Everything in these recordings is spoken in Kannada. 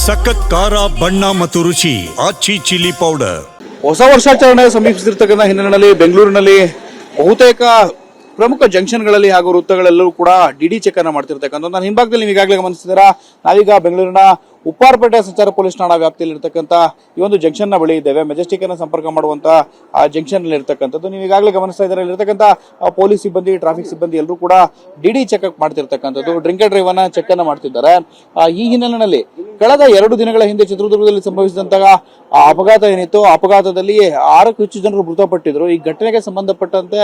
ಸಖತ್ ಖಾರ ಬಣ್ಣ ಮತ್ತು ರುಚಿ ಆಚಿ ಚಿಲ್ಲಿ ಪೌಡರ್. ಹೊಸ ವರ್ಷಾಚರಣೆ ಸಮೀಪಿಸುತ್ತಿರ್ತಕ್ಕಂಥ ಹಿನ್ನೆಲೆಯಲ್ಲಿ ಬೆಂಗಳೂರಿನಲ್ಲಿ ಬಹುತೇಕ ಪ್ರಮುಖ ಜಂಕ್ಷನ್ಗಳಲ್ಲಿ ಹಾಗೂ ವೃತ್ತಗಳಲ್ಲೂ ಕೂಡ ಡಿಡಿ ಚೆಕ್ ಅನ್ನ ಮಾಡ್ತಿರ್ತಕ್ಕಂಥ ನಾನು ಹಿಂಭಾಗದಲ್ಲಿ ನೀವು ಈಗಾಗಲೇ ಗಮನಿಸಿದ್ದೀರಾ. ನಾವೀಗ ಬೆಂಗಳೂರಿನ ಉಪ್ಪಾರಪೇಟೆ ಸಂಚಾರ ಪೊಲೀಸ್ ಠಾಣಾ ವ್ಯಾಪ್ತಿಯಲ್ಲಿ ಇರತಕ್ಕಂಥ ಈ ಒಂದು ಜಂಕ್ಷನ್ ನ ಬಳಿ ಇದ್ದೇವೆ. ಮೆಜೆಸ್ಟಿಕ್ ಅನ್ನ ಸಂಪರ್ಕ ಮಾಡುವಂತ ಆ ಜಂಕ್ಷನ್ ಅಲ್ಲಿ ಇರತಕ್ಕಂಥದ್ದು ನೀವು ಈಗಾಗಲೇ ಗಮನಿಸ್ತಾ ಇದ್ದಾರೆ. ಇರತಕ್ಕಂಥ ಪೊಲೀಸ್ ಸಿಬ್ಬಂದಿ, ಟ್ರಾಫಿಕ್ ಸಿಬ್ಬಂದಿ ಎಲ್ಲರೂ ಕೂಡ ಡಿಡಿ ಚೆಕ್ ಮಾಡ್ತಿರ್ತಕ್ಕಂಥದ್ದು, ಡ್ರಿಂಕ್ ಅಂಡ್ ಡ್ರೈವ್ ಅನ್ನ ಚೆಕ್ ಅನ್ನ ಮಾಡ್ತಿದ್ದಾರೆ. ಈ ಹಿನ್ನೆಲೆಯಲ್ಲಿ ಕಳೆದ 2 ದಿನಗಳ ಹಿಂದೆ ಚಿತ್ರದುರ್ಗದಲ್ಲಿ ಸಂಭವಿಸಿದಂತಹ ಅಪಘಾತ ಏನಿತ್ತು, ಅಪಘಾತದಲ್ಲಿ 6ಕ್ಕೂ ಹೆಚ್ಚು ಜನರು ಮೃತಪಟ್ಟಿದ್ರು. ಈ ಘಟನೆಗೆ ಸಂಬಂಧಪಟ್ಟಂತೆ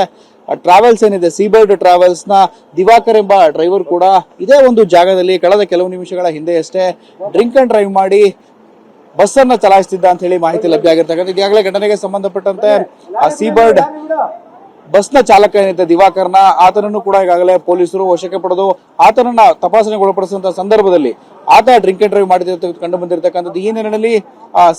ಟ್ರಾವೆಲ್ಸ್ ಏನಿದೆ, ಸೀಬರ್ಡ್ ಟ್ರಾವೆಲ್ಸ್ ನ ದಿವಾಕರ್ ಎಂಬ ಡ್ರೈವರ್ ಕೂಡ ಇದೇ ಒಂದು ಜಾಗದಲ್ಲಿ ಕಳೆದ ಕೆಲವು ನಿಮಿಷಗಳ ಹಿಂದೆಯಷ್ಟೇ ಡ್ರಿಂಕ್ ಅಂಡ್ ಡ್ರೈವ್ ಮಾಡಿ ಬಸ್ ಅನ್ನ ಚಲಾಯಿಸುತ್ತಿದ್ದ ಅಂತ ಹೇಳಿ ಮಾಹಿತಿ ಲಭ್ಯ ಆಗಿರ್ತಕ್ಕಂಥ. ಈಗಾಗಲೇ ಘಟನೆಗೆ ಸಂಬಂಧಪಟ್ಟಂತೆ ಆ ಸೀಬರ್ಡ್ ಬಸ್ ನ ಚಾಲಕ ಏನಿದೆ ದಿವಾಕರ್ನ, ಆತನನ್ನು ಕೂಡ ಈಗಾಗಲೇ ಪೊಲೀಸರು ವಶಕ್ಕೆ ಪಡೆದು ಆತನನ್ನ ತಪಾಸಣೆಗೊಳಪಡಿಸುವಂತಹ ಸಂದರ್ಭದಲ್ಲಿ ಆತ ಡ್ರಿಂಕ್ ಅಂಡ್ ಡ್ರೈವ್ ಮಾಡಿದ ಕಂಡು ಬಂದಿರತಕ್ಕಂಥದ್ದು. ಈ ನಿಟ್ಟಿನಲ್ಲಿ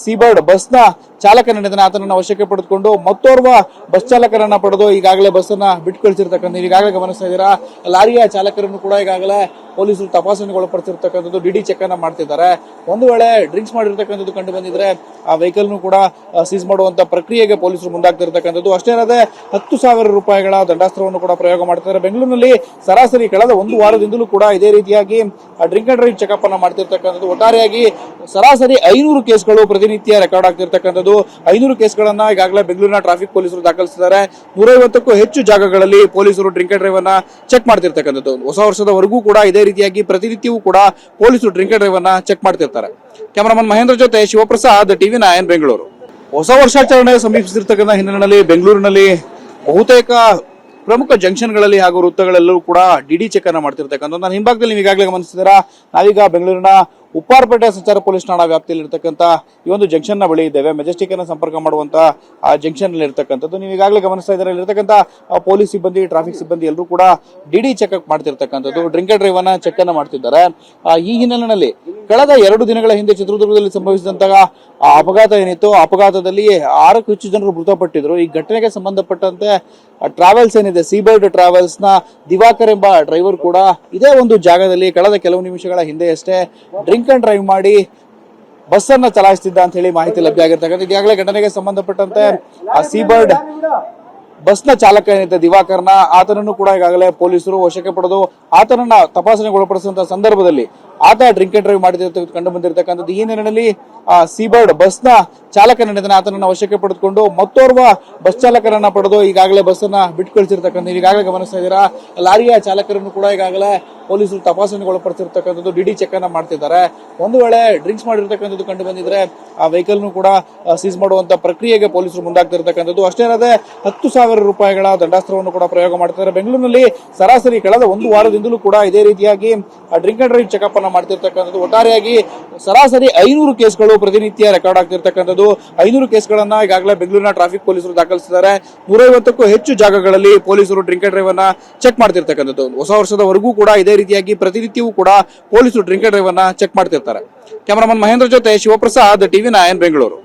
ಸೀಬರ್ಡ್ ಬಸ್ ನ ಚಾಲಕನಿದ್ದಾನೆ, ಆತನನ್ನ ವಶಕ್ಕೆ ಪಡೆದುಕೊಂಡು ಮತ್ತೋರ್ವ ಬಸ್ ಚಾಲಕರನ್ನ ಪಡೆದು ಈಗಾಗಲೇ ಬಸ್ ಅನ್ನ ಬಿಟ್ಟು ಕಳಿಸಿರ್ತಕ್ಕಂಥ ಈಗಾಗಲೇ ಗಮನಿಸ್ತಾ ಇದ್ದೀರಾ. ಲಾರಿಯ ಚಾಲಕರನ್ನು ಕೂಡ ಈಗಾಗಲೇ ಪೊಲೀಸರು ತಪಾಸಣೆಗೊಳಪಡಿಸಿರ್ತಕ್ಕಂಥದ್ದು, ಡಿಡಿ ಚೆಕ್ ಅನ್ನ ಮಾಡ್ತಿದ್ದಾರೆ. ಒಂದು ವೇಳೆ ಡ್ರಿಂಕ್ಸ್ ಮಾಡಿರ್ತಕ್ಕಂಥದ್ದು ಕಂಡು ಬಂದಿದ್ರೆ ಆ ವೆಹಿಕಲ್ ಕೂಡ ಸೀಸ್ ಮಾಡುವಂತ ಪ್ರಕ್ರಿಯೆಗೆ ಪೊಲೀಸರು ಮುಂದಾಗ್ತಿರ್ತಕ್ಕಂಥದ್ದು. ಅಷ್ಟೇ ಅಲ್ಲದೆ 10,000 ರೂಪಾಯಿಗಳ ದಂಡಾಸ್ತ್ರವನ್ನು ಕೂಡ ಪ್ರಯೋಗ ಮಾಡ್ತಿದ್ದಾರೆ. ಬೆಂಗಳೂರಿನಲ್ಲಿ ಸರಾಸರಿ ಕಳೆದ 1 ವಾರದಿಂದಲೂ ಕೂಡ ಇದೇ ರೀತಿಯಾಗಿ ಡ್ರಿಂಕ್ ಅಂಡ್ ಡ್ರೈವ್ ಚೆಕಪ್ ಅನ್ನ ಮಾಡ್ತಿರ್ತಕ್ಕಂಥದ್ದು. ಒಟ್ಟಾರೆಯಾಗಿ ಸರಾಸರಿ 500 ಕೇಸ್ಗಳು ಪ್ರತಿನಿತ್ಯ ರೆಕಾರ್ಡ್ ಆಗ್ತಿರ್ತಕ್ಕಂಥದ್ದು. 500 ಕೇಸ್ಗಳನ್ನ ಈಗಾಗಲೇ ಬೆಂಗಳೂರಿನ ಟ್ರಾಫಿಕ್ ಪೊಲೀಸರು ದಾಖಲಿಸಿದ್ದಾರೆ. 150ಕ್ಕೂ ಹೆಚ್ಚು ಜಾಗಗಳಲ್ಲಿ ಪೊಲೀಸರು ಡ್ರಿಂಕ್ ಅಂಡ್ ಡ್ರೈವ್ ಅನ್ನ ಚೆಕ್ ಮಾಡ್ತಿರ್ತಕ್ಕಂಥದ್ದು. ಹೊಸ ವರ್ಷದವರೆಗೂ ಕೂಡ ಇದೇ ರೀತಿಯಾಗಿ ಪ್ರತಿನಿತ್ಯವೂ ಕೂಡ ಪೊಲೀಸರು ಡ್ರಿಂಕ್ ಅಂಡ್ ಡ್ರೈವ್ ಅನ್ನ ಚೆಕ್ ಮಾಡ್ತಿರ್ತಾರೆ. ಕ್ಯಾಮರಾಮನ್ ಮಹೇಂದ್ರ ಜೊತೆ ಶಿವಪ್ರಸಾದ್, TV9 ಬೆಂಗಳೂರು. ಹೊಸ ವರ್ಷಾಚರಣೆ ಸಮೀಪಿಸುತ್ತಿರ್ತಕ್ಕಂಥ ಹಿನ್ನೆಲೆಯಲ್ಲಿ ಬೆಂಗಳೂರಿನಲ್ಲಿ ಬಹುತೇಕ ಪ್ರಮುಖ ಜಂಕ್ಷನ್ಗಳಲ್ಲಿ ಹಾಗೂ ವೃತ್ತಗಳಲ್ಲೂ ಕೂಡ ಡಿಡಿ ಚೆಕ್ ಅನ್ನ ಮಾಡ್ತಿರ್ತಕ್ಕಂಥ ನಾನು ಹಿಂಭಾಗದಲ್ಲಿ ನೀವು ಈಗಾಗಲೇ ಗಮನಿಸಿದ್ದೀರಾ. ನಾವೀಗ ಬೆಂಗಳೂರಿನ ಉಪ್ಪಾರಪೇಟೆ ಸಂಚಾರ ಪೊಲೀಸ್ ಠಾಣಾ ವ್ಯಾಪ್ತಿಯಲ್ಲಿ ಇರತಕ್ಕಂಥ ಈ ಒಂದು ಜಂಕ್ಷನ್ ನ ಬಳಿ ಇದ್ದೇವೆ. ಮೆಜೆಸ್ಟಿಕ್ ಅನ್ನ ಸಂಪರ್ಕ ಮಾಡುವಂತ ಆ ಜಂಕ್ಷನ್ ಅಲ್ಲಿ ಇರತಕ್ಕಂಥದ್ದು ನೀವು ಈಗಾಗಲೇ ಗಮನಿಸ್ತಾ ಇದ್ದಾರೆ. ಇರತಕ್ಕಂಥ ಪೊಲೀಸ್ ಸಿಬ್ಬಂದಿ, ಟ್ರಾಫಿಕ್ ಸಿಬ್ಬಂದಿ ಎಲ್ಲರೂ ಕೂಡ ಡಿಡಿ ಚೆಕ್ ಮಾಡ್ತಿರ್ತಕ್ಕಂಥದ್ದು, ಡ್ರಿಂಕ್ ಅಂಡ್ ಡ್ರೈವ್ ಅನ್ನ ಚೆಕ್ ಅನ್ನ ಮಾಡ್ತಿದ್ದಾರೆ. ಈ ಹಿನ್ನೆಲೆಯಲ್ಲಿ ಕಳೆದ 2 ದಿನಗಳ ಹಿಂದೆ ಚಿತ್ರದುರ್ಗದಲ್ಲಿ ಸಂಭವಿಸಿದಂತಹ ಅಪಘಾತ ಏನಿತ್ತು, ಅಪಘಾತದಲ್ಲಿ 6ಕ್ಕೂ ಹೆಚ್ಚು ಜನರು ಮೃತಪಟ್ಟಿದ್ರು. ಈ ಘಟನೆಗೆ ಸಂಬಂಧಪಟ್ಟಂತೆ ಟ್ರಾವೆಲ್ಸ್ ಏನಿದೆ, ಸೀಬರ್ಡ್ ಟ್ರಾವೆಲ್ಸ್ ನ ದಿವಾಕರ್ ಎಂಬ ಡ್ರೈವರ್ ಕೂಡ ಇದೇ ಒಂದು ಜಾಗದಲ್ಲಿ ಕಳೆದ ಕೆಲವು ನಿಮಿಷಗಳ ಹಿಂದೆಯಷ್ಟೇ ಡ್ರಿಂಕ್ ಅಂಡ್ ಡ್ರೈವ್ ಮಾಡಿ ಬಸ್ ಅನ್ನ ಚಲಾಯಿಸುತ್ತಿದ್ದ ಅಂತ ಹೇಳಿ ಮಾಹಿತಿ ಲಭ್ಯ ಆಗಿರ್ತಕ್ಕಂಥ. ಈಗಾಗಲೇ ಘಟನೆಗೆ ಸಂಬಂಧಪಟ್ಟಂತೆ ಆ ಸೀಬರ್ಡ್ ಬಸ್ ನ ಚಾಲಕ ಏನಿದೆ ದಿವಾಕರ್ನ, ಆತನನ್ನು ಕೂಡ ಈಗಾಗಲೇ ಪೊಲೀಸರು ವಶಕ್ಕೆ ಪಡೆದು ಆತನನ್ನ ತಪಾಸಣೆಗೊಳಪಡಿಸುವಂತಹ ಸಂದರ್ಭದಲ್ಲಿ ಆತ ಡ್ರಿಂಕ್ ಅಂಡ್ ಡ್ರೈವ್ ಮಾಡಿದ ಕಂಡು ಬಂದಿರತಕ್ಕಂಥದ್ದು. ಈ ನಿಟ್ಟಿನಲ್ಲಿ ಸೀಬರ್ಡ್ ಬಸ್ ನ ಚಾಲಕನಿದ್ದಾನೆ, ಆತನನ್ನ ವಶಕ್ಕೆ ಪಡೆದುಕೊಂಡು ಮತ್ತೋರ್ವ ಬಸ್ ಚಾಲಕರನ್ನ ಪಡೆದು ಈಗಾಗಲೇ ಬಸ್ ಅನ್ನ ಬಿಟ್ಟು ಕಳಿಸಿರ್ತಕ್ಕಂಥ ಈಗಾಗಲೇ ಗಮನಿಸ್ತಾ ಇದ್ದೀರಾ. ಲಾರಿಯ ಚಾಲಕರನ್ನು ಕೂಡ ಈಗಾಗಲೇ ಪೊಲೀಸರು ತಪಾಸಣೆಗೊಳಪಡಿಸಿರ್ತಕ್ಕಂಥದ್ದು, ಡಿಡಿ ಚೆಕ್ ಅನ್ನ ಮಾಡ್ತಿದ್ದಾರೆ. ಒಂದು ವೇಳೆ ಡ್ರಿಂಕ್ಸ್ ಮಾಡಿರ್ತಕ್ಕಂಥದ್ದು ಕಂಡು ಬಂದಿದ್ರೆ ಆ ವೆಹಿಕಲ್ ಕೂಡ ಸೀಸ್ ಮಾಡುವಂತ ಪ್ರಕ್ರಿಯೆಗೆ ಪೊಲೀಸರು ಮುಂದಾಗ್ತಿರ್ತಕ್ಕಂಥದ್ದು. ಅಷ್ಟೇ ಅಲ್ಲದೆ 10,000 ರೂಪಾಯಿಗಳ ದಂಡಾಸ್ತ್ರವನ್ನು ಕೂಡ ಪ್ರಯೋಗ ಮಾಡ್ತಿದ್ದಾರೆ. ಬೆಂಗಳೂರಿನಲ್ಲಿ ಸರಾಸರಿ ಕಳೆದ 1 ವಾರದಿಂದಲೂ ಕೂಡ ಇದೇ ರೀತಿಯಾಗಿ ಡ್ರಿಂಕ್ ಅಂಡ್ ಡ್ರೈವ್ ಚೆಕಪ್ ಅನ್ನ ಮಾಡ್ತಿರ್ತಕ್ಕಂಥದ್ದು. ಒಟ್ಟಾರೆಯಾಗಿ ಸರಾಸರಿ 500 ಕೇಸ್ಗಳು ಪ್ರತಿನಿತ್ಯ ರೆಕಾರ್ಡ್ ಆಗ್ತಿರ್ತಕ್ಕಂಥದ್ದು. 500 ಕೇಸ್ಗಳನ್ನ ಈಗಾಗಲೇ ಬೆಂಗಳೂರಿನ ಟ್ರಾಫಿಕ್ ಪೊಲೀಸರು ದಾಖಲಿಸಿದ್ದಾರೆ. 150ಕ್ಕೂ ಹೆಚ್ಚು ಜಾಗಗಳಲ್ಲಿ ಪೊಲೀಸರು ಡ್ರಿಂಕ್ ಅಂಡ್ ಡ್ರೈವ್ ಅನ್ನ ಚೆಕ್ ಮಾಡ್ತಿರ್ತಕ್ಕಂಥದ್ದು. ಹೊಸ ವರ್ಷದವರೆಗೂ ಕೂಡ ಇದೇ ರೀತಿಯಾಗಿ ಪ್ರತಿನಿತ್ಯವೂ ಕೂಡ ಪೊಲೀಸರು ಡ್ರಿಂಕ್ ಅಂಡ್ ಡ್ರೈವ್ ಅನ್ನ ಚೆಕ್ ಮಾಡ್ತಿರ್ತಾರೆ. ಕ್ಯಾಮರಾಮನ್ ಮಹೇಂದ್ರ ಜೊತೆ ಶಿವಪ್ರಸಾದ್, TV9 ಬೆಂಗಳೂರು.